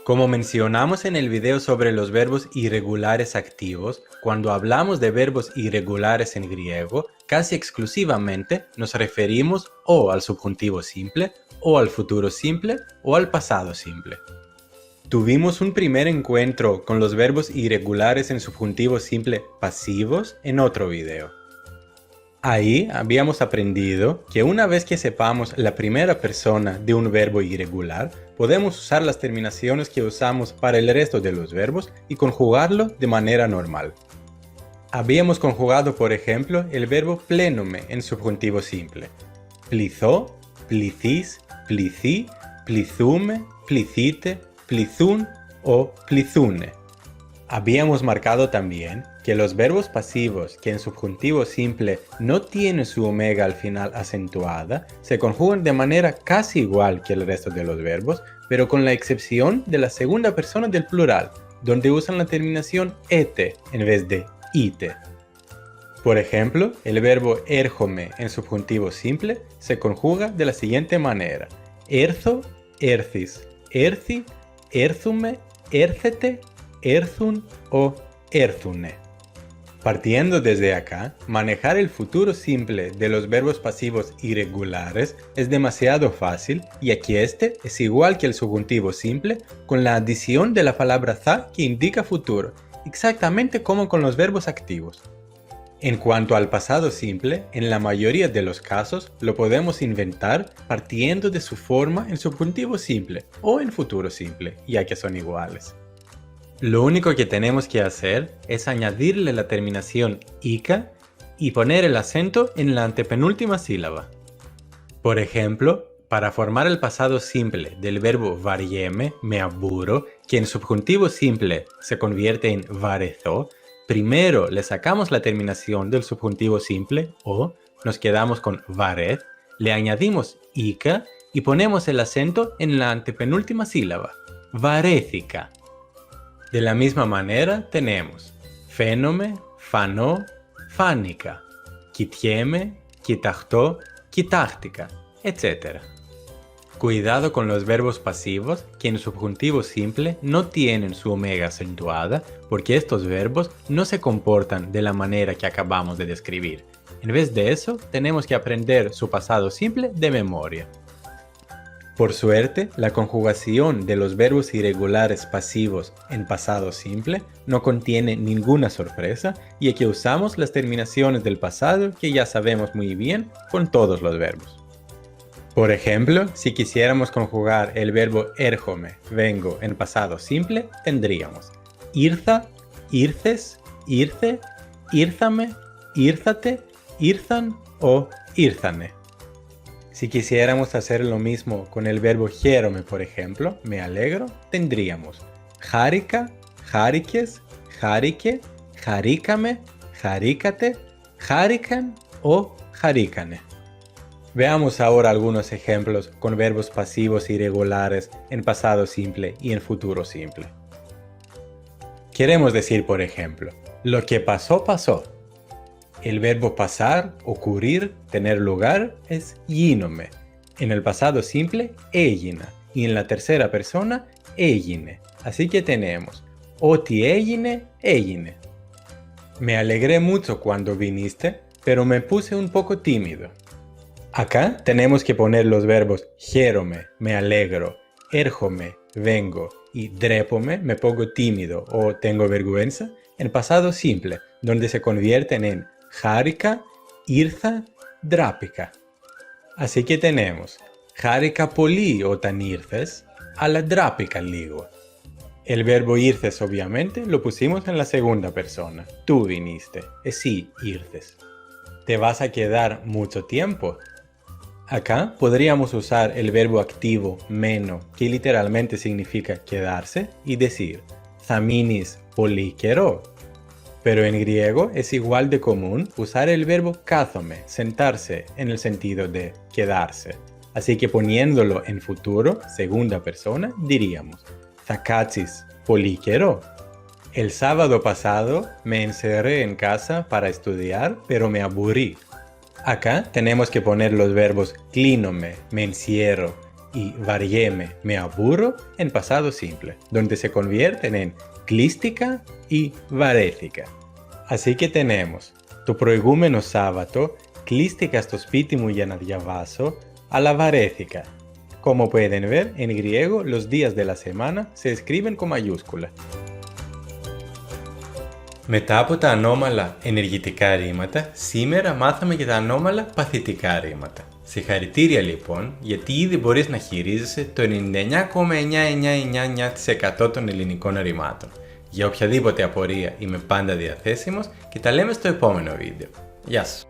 Como mencionamos en el video sobre los verbos irregulares activos, cuando hablamos de verbos irregulares en griego, casi exclusivamente nos referimos o al subjuntivo simple, o al futuro simple, o al pasado simple. Tuvimos un primer encuentro con los verbos irregulares en subjuntivo simple pasivos en otro video. Ahí habíamos aprendido que una vez que sepamos la primera persona de un verbo irregular, podemos usar las terminaciones que usamos para el resto de los verbos y conjugarlo de manera normal. Habíamos conjugado, por ejemplo, el verbo plénome en subjuntivo simple. Plizó, plicis, plicí, plizume, plicite, plizún o plizune. Habíamos marcado también que los verbos pasivos que en subjuntivo simple no tienen su omega al final acentuada se conjugan de manera casi igual que el resto de los verbos, pero con la excepción de la segunda persona del plural, donde usan la terminación ete en vez de ite. Por ejemplo, el verbo érjome en subjuntivo simple se conjuga de la siguiente manera: erzo, ercis, erci, erzume, ercete, erzun o erzune. Partiendo desde acá, manejar el futuro simple de los verbos pasivos irregulares es demasiado fácil, ya que este es igual que el subjuntivo simple con la adición de la palabra za que indica futuro, exactamente como con los verbos activos. En cuanto al pasado simple, en la mayoría de los casos lo podemos inventar partiendo de su forma en subjuntivo simple o en futuro simple, ya que son iguales. Lo único que tenemos que hacer es añadirle la terminación ica y poner el acento en la antepenúltima sílaba. Por ejemplo, para formar el pasado simple del verbo varieme, me aburro, que en subjuntivo simple se convierte en varezó, primero le sacamos la terminación del subjuntivo simple o nos quedamos con varez, le añadimos ica y ponemos el acento en la antepenúltima sílaba, varézica. De la misma manera tenemos fenome, fanó, fánica, quitieme, quitachtó, quitártica, etc. Cuidado con los verbos pasivos que en subjuntivo simple no tienen su omega acentuada, porque estos verbos no se comportan de la manera que acabamos de describir. En vez de eso, tenemos que aprender su pasado simple de memoria. Por suerte, la conjugación de los verbos irregulares pasivos en pasado simple no contiene ninguna sorpresa, y aquí usamos las terminaciones del pasado que ya sabemos muy bien con todos los verbos. Por ejemplo, si quisiéramos conjugar el verbo érjome, vengo en pasado simple, tendríamos irza, irces, irce, írzame, írzate, írzan o írzane. Si quisiéramos hacer lo mismo con el verbo jérome, por ejemplo, me alegro, tendríamos járica, járiques, járique, járícame, járícate, járican o járícane. Veamos ahora algunos ejemplos con verbos pasivos irregulares en pasado simple y en futuro simple. Queremos decir, por ejemplo, lo que pasó, pasó. El verbo pasar, ocurrir, tener lugar es yínome. En el pasado simple, eigina. Y en la tercera persona, eigine. Así que tenemos oti eigine, eigine. Me alegré mucho cuando viniste, pero me puse un poco tímido. Acá tenemos que poner los verbos jérome, me alegro, érjome, vengo, y drépome, me pongo tímido o tengo vergüenza, en pasado simple, donde se convierten en járica, irza, drápica. Así que tenemos járica polí o tanirces, a la drápica ligo. El verbo irces obviamente lo pusimos en la segunda persona, tú viniste, sí, irces. ¿Te vas a quedar mucho tiempo? Acá podríamos usar el verbo activo meno, que literalmente significa quedarse, y decir thaminis políkero. Pero en griego es igual de común usar el verbo kázome, sentarse, en el sentido de quedarse. Así que poniéndolo en futuro, segunda persona, diríamos thakatsis políkero. El sábado pasado me encerré en casa para estudiar, pero me aburrí. Acá tenemos que poner los verbos clínome, me encierro, y varieme, me aburro en pasado simple, donde se convierten en κλείστηκα y βαρέθηκα. Así que tenemos, το προηγούμενο Σάββατο κλείστηκα στο σπίτι μου για να διαβάσω, αλλά βαρέθηκα. Como pueden ver, en griego los días de la semana se escriben con mayúscula. Μετά από τα ανώμαλα ενεργητικά ρήματα, σήμερα μάθαμε και τα ανώμαλα παθητικά ρήματα. Συγχαρητήρια λοιπόν, γιατί ήδη μπορείς να χειρίζεσαι το 99,9999% των ελληνικών ρημάτων. Για οποιαδήποτε απορία είμαι πάντα διαθέσιμος και τα λέμε στο επόμενο βίντεο. Γεια σου!